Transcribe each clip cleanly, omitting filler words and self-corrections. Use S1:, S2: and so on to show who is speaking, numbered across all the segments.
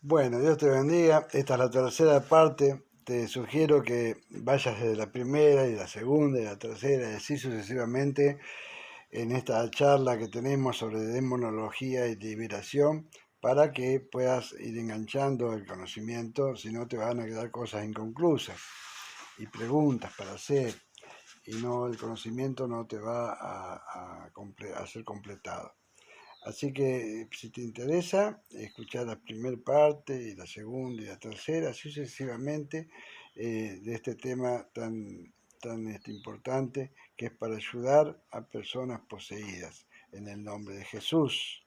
S1: Bueno, Dios te bendiga. Esta es la tercera parte. Te sugiero que vayas desde la primera y la segunda y la tercera y así sucesivamente en esta charla que tenemos sobre demonología y liberación para que puedas ir enganchando el conocimiento, si no te van a quedar cosas inconclusas y preguntas para hacer y no el conocimiento no te va a ser completado. Así que si te interesa, escuchar la primera parte y la segunda y la tercera, así sucesivamente, de este tema tan importante que es para ayudar a personas poseídas en el nombre de Jesús,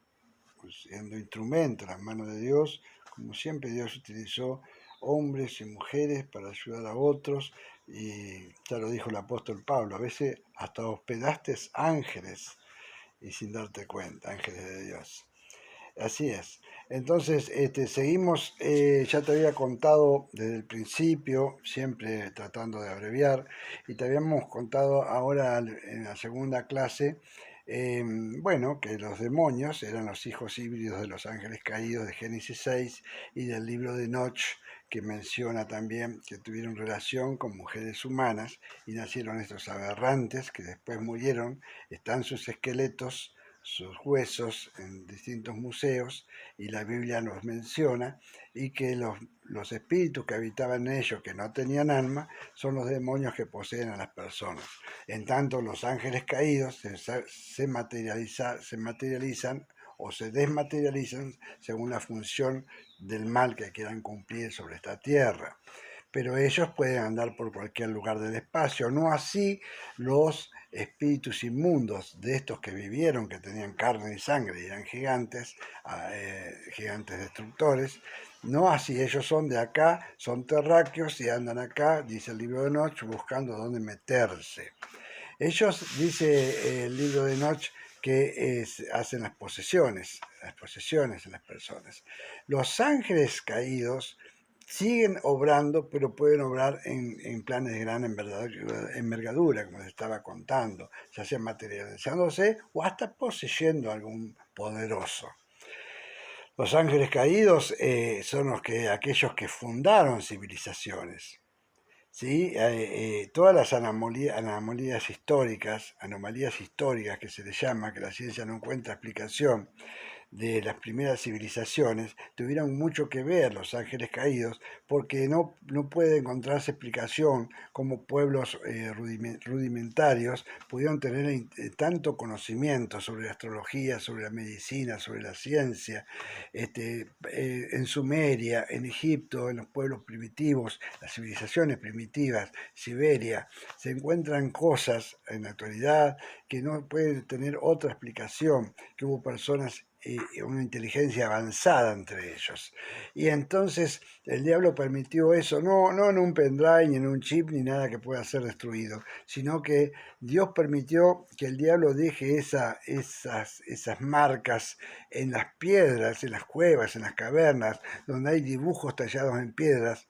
S1: pues, siendo instrumento en las manos de Dios, como siempre Dios utilizó hombres y mujeres para ayudar a otros, y ya lo dijo el apóstol Pablo, a veces hasta hospedaste ángeles y sin darte cuenta, ángeles de Dios. Así es. Entonces, seguimos, ya te había contado desde el principio, siempre tratando de abreviar, y te habíamos contado ahora en la segunda clase, bueno, que los demonios eran los hijos híbridos de los ángeles caídos de Génesis 6 y del libro de Enoch, que menciona también que tuvieron relación con mujeres humanas y nacieron estos aberrantes que después murieron, están sus esqueletos, sus huesos en distintos museos, y la Biblia nos menciona, y que los espíritus que habitaban en ellos, que no tenían alma, son los demonios que poseen a las personas. En tanto, los ángeles caídos se materializan o se desmaterializan según la función del mal que quieran cumplir sobre esta tierra. Pero ellos pueden andar por cualquier lugar del espacio, no así los espíritus inmundos de estos que vivieron, que tenían carne y sangre y eran gigantes, gigantes destructores, no así, ellos son de acá, son terráqueos y andan acá, dice el libro de Enoch, buscando dónde meterse. Ellos, dice el libro de Enoch, que hacen las posesiones en las personas. Los ángeles caídos siguen obrando, pero pueden obrar en planes de gran envergadura, como les estaba contando, ya sea materializándose o hasta poseyendo a algún poderoso. Los ángeles caídos son aquellos que fundaron civilizaciones. ¿Sí? Todas las anomalías históricas que se les llama, que la ciencia no encuentra explicación, de las primeras civilizaciones tuvieron mucho que ver los ángeles caídos, porque no puede encontrarse explicación cómo pueblos rudimentarios pudieron tener tanto conocimiento sobre la astrología, sobre la medicina, sobre la ciencia, en Sumeria, en Egipto, en los pueblos primitivos, las civilizaciones primitivas, Siberia, se encuentran cosas en la actualidad que no pueden tener otra explicación, que hubo personas una inteligencia avanzada entre ellos. Y entonces el diablo permitió eso, no en un pendrive, ni en un chip, ni nada que pueda ser destruido, sino que Dios permitió que el diablo deje esas marcas en las piedras, en las cuevas, en las cavernas, donde hay dibujos tallados en piedras,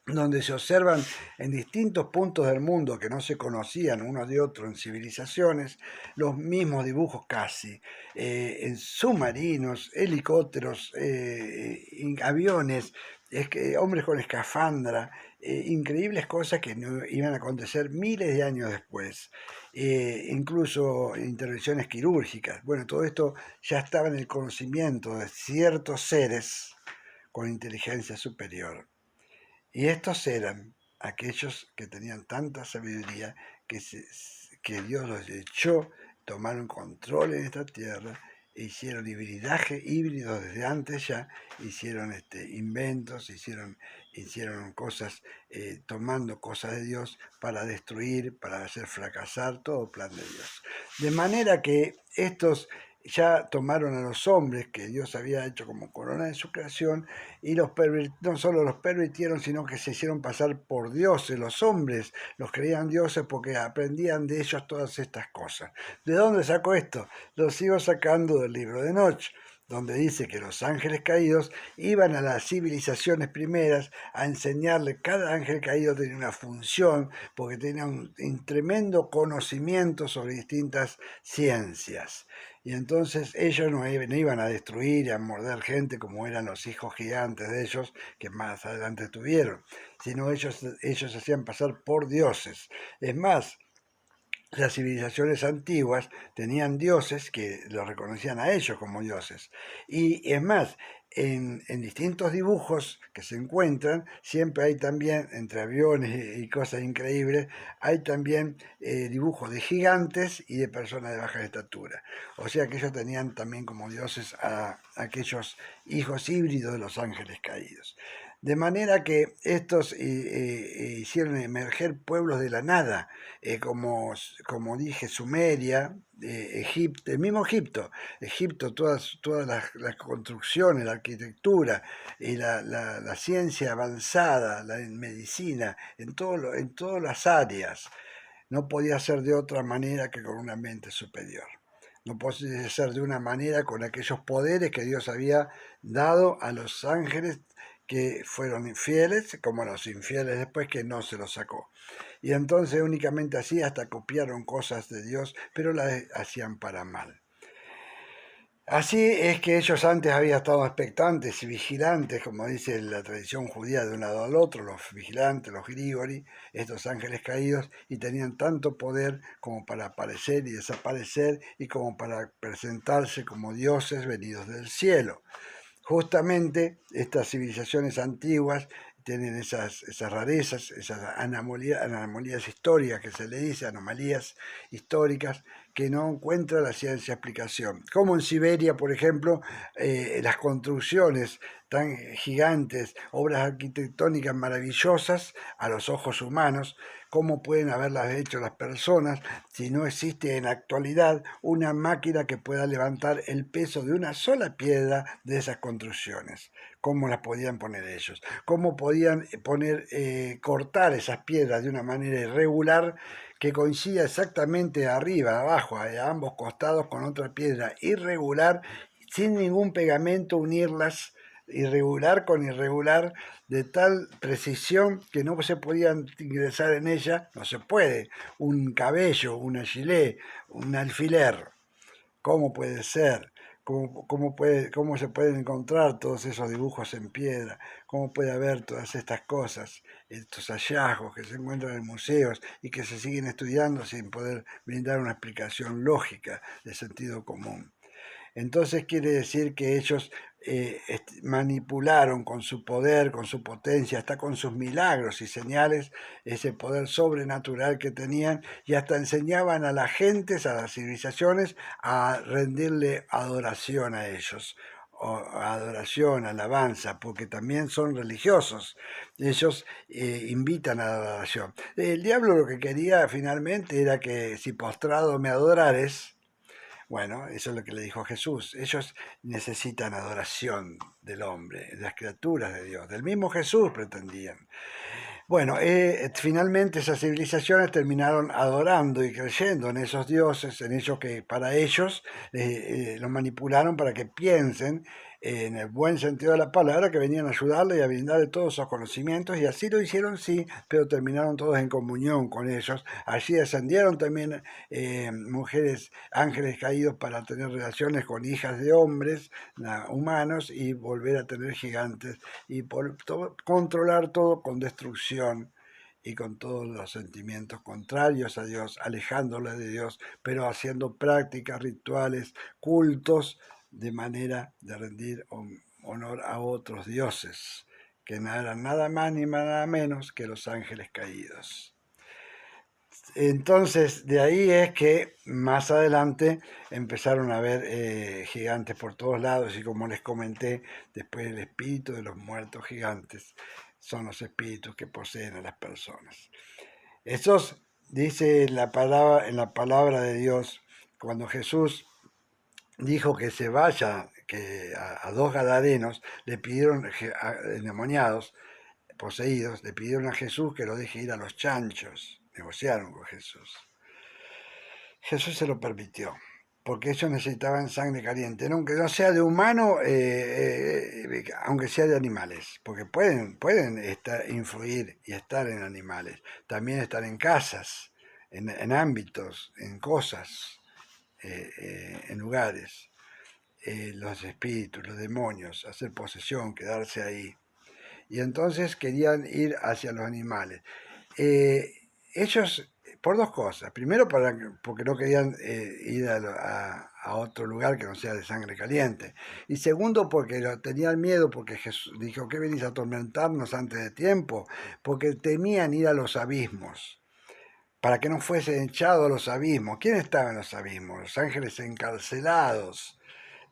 S1: donde se observan en distintos puntos del mundo que no se conocían uno de otro en civilizaciones, los mismos dibujos casi, en submarinos, helicópteros, aviones, hombres con escafandra, increíbles cosas que no iban a acontecer miles de años después, incluso intervenciones quirúrgicas. Bueno, todo esto ya estaba en el conocimiento de ciertos seres con inteligencia superior. Y estos eran aquellos que tenían tanta sabiduría que Dios los echó, tomaron control en esta tierra, e hicieron híbridos desde antes ya, hicieron inventos, hicieron cosas, tomando cosas de Dios para destruir, para hacer fracasar todo plan de Dios. De manera que estos ya tomaron a los hombres que Dios había hecho como corona de su creación y no solo los pervirtieron, sino que se hicieron pasar por dioses. Los hombres los creían dioses porque aprendían de ellos todas estas cosas. ¿De dónde saco esto? Lo sigo sacando del libro de Enoch, donde dice que los ángeles caídos iban a las civilizaciones primeras a enseñarle. Cada ángel caído tenía una función, porque tenía un tremendo conocimiento sobre distintas ciencias. Y entonces ellos no iban a destruir y a morder gente como eran los hijos gigantes de ellos que más adelante tuvieron, sino ellos se hacían pasar por dioses. Es más, las civilizaciones antiguas tenían dioses que los reconocían a ellos como dioses. Y es más, en distintos dibujos que se encuentran, siempre hay también, entre aviones y cosas increíbles, hay también dibujos de gigantes y de personas de baja estatura. O sea que ellos tenían también como dioses a aquellos hijos híbridos de los ángeles caídos. De manera que estos hicieron emerger pueblos de la nada, como dije, Sumeria, Egipto, el mismo Egipto, todas las construcciones, la arquitectura y la ciencia avanzada, la medicina, en todas las áreas, no podía ser de otra manera que con una mente superior. No podía ser de una manera con aquellos poderes que Dios había dado a los ángeles que fueron infieles, como a los infieles después que no se los sacó. Y entonces únicamente así hasta copiaron cosas de Dios, pero las hacían para mal. Así es que ellos antes habían estado expectantes y vigilantes, como dice la tradición judía, de un lado al otro, los vigilantes, los grigori, estos ángeles caídos, y tenían tanto poder como para aparecer y desaparecer y como para presentarse como dioses venidos del cielo. Justamente estas civilizaciones antiguas tienen esas rarezas, esas anomalías históricas que se le dice, anomalías históricas, que no encuentra la ciencia explicación. Como en Siberia, por ejemplo, las construcciones tan gigantes, obras arquitectónicas maravillosas a los ojos humanos, cómo pueden haberlas hecho las personas si no existe en la actualidad una máquina que pueda levantar el peso de una sola piedra de esas construcciones. ¿Cómo las podían poner ellos? ¿Cómo podían cortar esas piedras de una manera irregular que coincida exactamente arriba, abajo, a ambos costados con otra piedra irregular, sin ningún pegamento, unirlas irregular con irregular, de tal precisión que no se podían ingresar en ella, no se puede, un cabello, una gilet, un alfiler? ¿Cómo puede ser? ¿Cómo se pueden encontrar todos esos dibujos en piedra? ¿Cómo puede haber todas estas cosas, estos hallazgos que se encuentran en museos y que se siguen estudiando sin poder brindar una explicación lógica de sentido común? Entonces quiere decir que ellos manipularon con su poder, con su potencia, hasta con sus milagros y señales, ese poder sobrenatural que tenían, y hasta enseñaban a las gentes, a las civilizaciones, a rendirle adoración a ellos, o adoración, alabanza, porque también son religiosos. Ellos invitan a la adoración. El diablo lo que quería finalmente era que si postrado me adorares, bueno, eso es lo que le dijo Jesús. Ellos necesitan adoración del hombre, de las criaturas de Dios. Del mismo Jesús pretendían. Bueno, finalmente esas civilizaciones terminaron adorando y creyendo en esos dioses, en ellos que para ellos los manipularon para que piensen en el buen sentido de la palabra, que venían a ayudarle y a brindarle todos esos conocimientos, y así lo hicieron, sí, pero terminaron todos en comunión con ellos. Allí descendieron también mujeres, ángeles caídos para tener relaciones con hijas de hombres humanos y volver a tener gigantes y controlar todo con destrucción y con todos los sentimientos contrarios a Dios, alejándolos de Dios, pero haciendo prácticas, rituales, cultos, de manera de rendir honor a otros dioses, que no eran nada más ni nada menos que los ángeles caídos. Entonces, de ahí es que más adelante empezaron a ver gigantes por todos lados, y como les comenté, después el espíritu de los muertos gigantes son los espíritus que poseen a las personas. Estos, dice en la palabra de Dios, cuando Jesús dijo que se vaya, que a dos gadarenos le pidieron, endemoniados, poseídos, le pidieron a Jesús que lo deje ir a los chanchos. Negociaron con Jesús. Jesús se lo permitió, porque ellos necesitaban sangre caliente, aunque no sea de humano, aunque sea de animales, porque pueden influir y estar en animales, también estar en casas, en ámbitos, en cosas, en lugares, los espíritus, los demonios, hacer posesión, quedarse ahí. Y entonces querían ir hacia los animales. Ellos, por dos cosas. Primero, porque no querían ir a otro lugar que no sea de sangre caliente. Y segundo, porque tenían miedo, porque Jesús dijo, ¿qué venís a atormentarnos antes de tiempo? Porque temían ir a los abismos, para que no fuesen echados a los abismos. ¿Quién estaba en los abismos? Los ángeles encarcelados,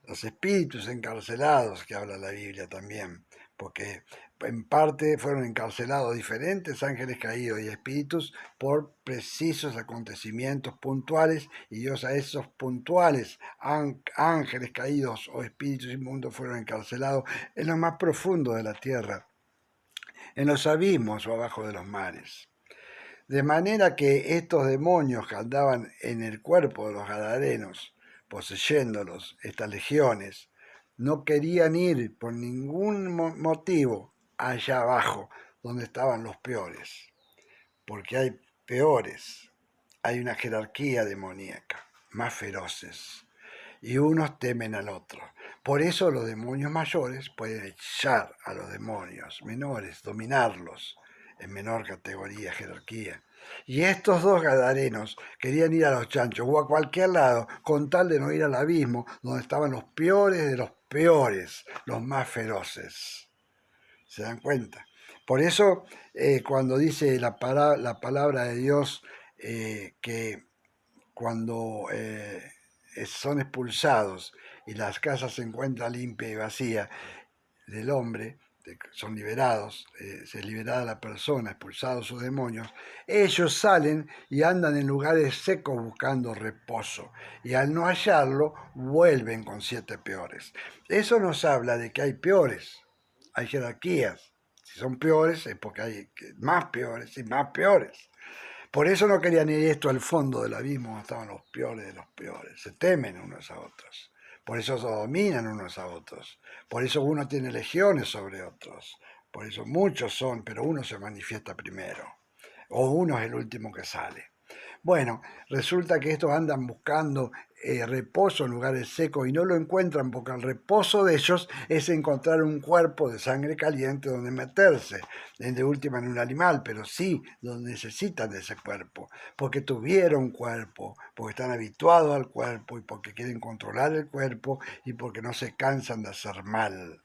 S1: los espíritus encarcelados, que habla la Biblia también, porque en parte fueron encarcelados diferentes ángeles caídos y espíritus por precisos acontecimientos puntuales, y Dios a esos puntuales ángeles caídos o espíritus inmundos fueron encarcelados en lo más profundo de la tierra, en los abismos o abajo de los mares. De manera que estos demonios que andaban en el cuerpo de los gadarenos, poseyéndolos, estas legiones, no querían ir por ningún motivo allá abajo, donde estaban los peores, porque hay peores, hay una jerarquía demoníaca, más feroces, y unos temen al otro. Por eso los demonios mayores pueden echar a los demonios menores, dominarlos en menor categoría, jerarquía. Y estos dos gadarenos querían ir a los chanchos o a cualquier lado con tal de no ir al abismo donde estaban los peores de los peores, los más feroces. ¿Se dan cuenta? Por eso cuando dice la palabra de Dios que cuando son expulsados y las casas se encuentran limpias y vacías del hombre, son liberados, se es liberada la persona, expulsados sus demonios, ellos salen y andan en lugares secos buscando reposo, y al no hallarlo vuelven con 7 peores. Eso nos habla de que hay peores, hay jerarquías. Si son peores es porque hay más peores y más peores. Por eso no querían ir esto al fondo del abismo donde estaban los peores de los peores. Se temen unos a otros. Por eso se dominan unos a otros. Por eso uno tiene legiones sobre otros. Por eso muchos son, pero uno se manifiesta primero. O uno es el último que sale. Bueno, resulta que estos andan buscando reposo en lugares secos y no lo encuentran porque el reposo de ellos es encontrar un cuerpo de sangre caliente donde meterse, de última en un animal, pero sí donde necesitan de ese cuerpo, porque tuvieron cuerpo, porque están habituados al cuerpo y porque quieren controlar el cuerpo y porque no se cansan de hacer mal.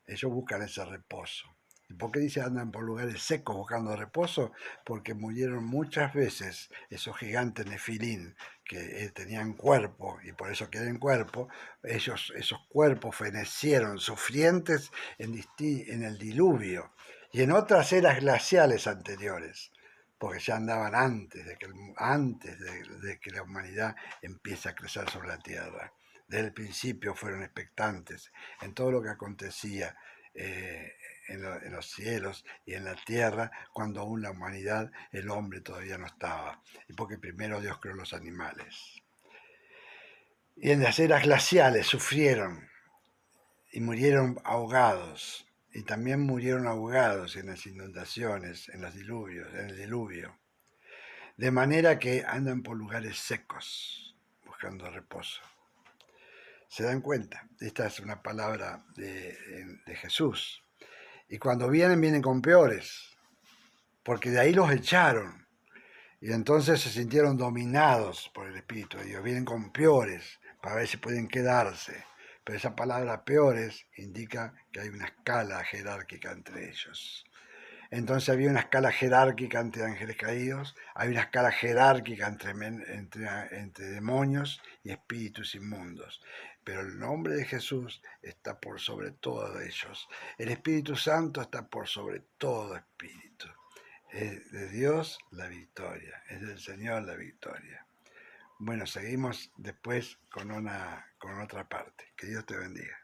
S1: Ellos buscan ese reposo. ¿Y por qué dice andan por lugares secos buscando reposo? Porque murieron muchas veces esos gigantes nefilín que tenían cuerpo y por eso quieren cuerpo. Esos cuerpos fenecieron sufrientes en el diluvio y en otras eras glaciales anteriores, porque ya andaban antes de que la humanidad empiece a crecer sobre la tierra. Desde el principio fueron expectantes en todo lo que acontecía en los cielos y en la tierra, cuando aún la humanidad, el hombre todavía no estaba, y porque primero Dios creó los animales. Y en las eras glaciales sufrieron y murieron ahogados, y también murieron ahogados en las inundaciones, en los diluvios, en el diluvio, de manera que andan por lugares secos buscando reposo. ¿Se dan cuenta? Esta es una palabra de Jesús. Y cuando vienen con peores, porque de ahí los echaron. Y entonces se sintieron dominados por el Espíritu de Dios. Vienen con peores para ver si pueden quedarse. Pero esa palabra peores indica que hay una escala jerárquica entre ellos. Entonces había una escala jerárquica entre ángeles caídos, hay una escala jerárquica entre demonios y espíritus inmundos. Pero el nombre de Jesús está por sobre todo ellos. El Espíritu Santo está por sobre todo espíritu. Es de Dios la victoria, es del Señor la victoria. Bueno, seguimos después con otra parte. Que Dios te bendiga.